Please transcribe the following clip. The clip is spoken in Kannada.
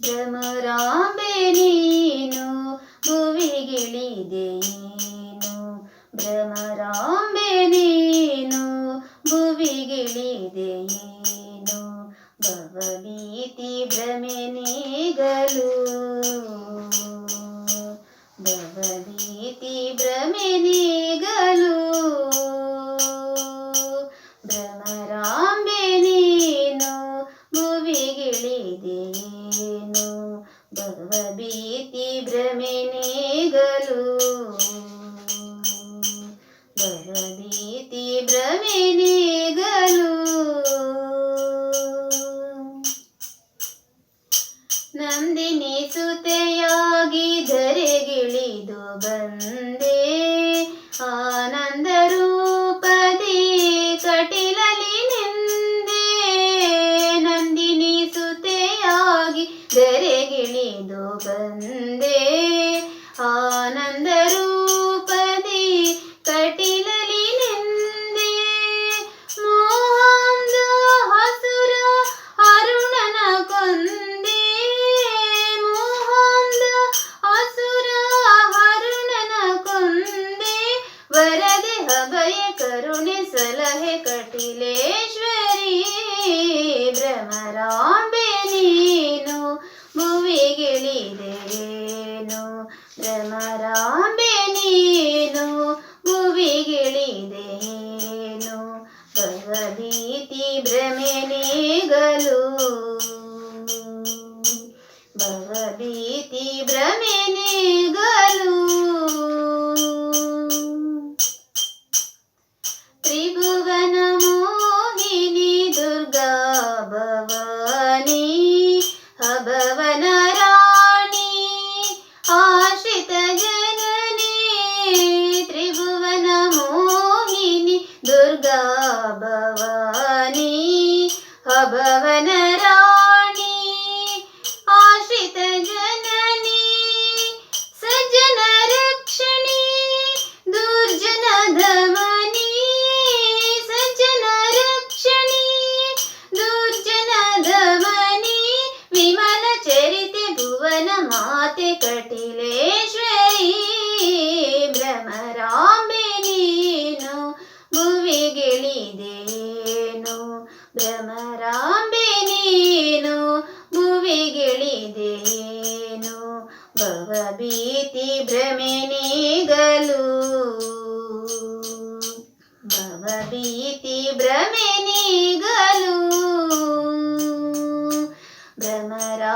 ಭ್ರಮರಾಂಬೆ ನೀನು ಭುವಿಗಿಳಿದೆಯೇನು, ಭ್ರಮರಾಂಬೆ ನೀನು ಭುವಿಗಿಳಿದೆಯೇನು, ಭವಭೀತಿ ಭ್ರಮೆ ನೀಗಲು, ಭವಭೀತಿ ಭ್ರಮೆ ನೀಗಲು, ಭ್ರಮರಾಂಬೆ ನೀನು ಭುವಿಗಿಳಿದೆಯೇನು, ಭವಭೀತಿ ಭ್ರಮೆ ನೀಗಲು, ಭವಭೀತಿ ಭ್ರಮೆ ನೀಗಲು. ನಂದಿನಿ ಸುತೆಯಾಗಿ ಧರೆಗಿಳಿದು ಬಂದೆ, ಆನಂದ ರೂಪದಿ ಕಟಿಲಲಿ ನಿಂದೆ, ನಂದಿನಿ ಸುತೆಯಾಗಿ ಧರೆಗಿಳಿದು ಬಂದೆ, ಆನಂದ ರೂಪದಿ ಕಟಿಲಲಿ ನಿಂದೆ, ಮೋಹಾಂಧ ಹಸುರ ಅರುಣನ ಕೊಂದೆ, ಮೋಹಾಂಧ ಹಸುರ ಅರುಣನ ಕೊಂದೆ, ವರದೆ ಅಭಯ ಕರುಣೆ ಸಲಹೆ ಕಟಿಲೇಶ್ವರಿ, ಭ್ರಮರಾಂಬೆ ನೀನು ಭುವಿಗಿಳಿದೆಯೇನು, ಭ್ರಮರಾಂಬೆ ನೀನು ಭುವಿಗಿಳಿದೆಯೇನು, ಭವಭೀತಿ ಭ್ರಮೆ ನೀಗಲು, ಭವಭೀತಿ ಭ್ರಮೆ ನೀಗಲು. ತ್ರಿಭುವನ ಮೋಹಿನಿ ದುರ್ಗಾ ಭವಾನಿ, ಅಭವನ ರಾಣಿ ಆಶ್ರಿತ ಜನನಿ, ತ್ರಿಭುವನ ಮೋಹಿನಿ ದುರ್ಗಾ ಭವಾನಿ, ಅಭವನ ರಾಣಿ ಆಶ್ರಿತ ಜನನಿ, ಸಜ್ಜನ ರಕ್ಷಣಿ ದುರ್ಜನ ಧಮನಿ, ಸಜ್ಜನ ರಕ್ಷಣಿ ದುರ್ಜನ ಧಮನಿ, ವಿಮಲ ಚರಿತೆ ಭುವನ ಮಾತೆ ಕಟಿಲೇಶ್ವರಿ, ಭ್ರಮರಾಂಬೆ ನೀನು ಭುವಿಗಿಳಿದೆಯೇನು, ಭ್ರಮರಾಂಬೆ ನೀನು ಭುವಿಗಿಳಿದೆಯೇನು, ಭವಭೀತಿ ಭ್ರಮೆ ನೀಗಲು, ಭವಭೀತಿ ಭ್ರಮೆ ನೀಗಲು, ಭ್ರಮರಾ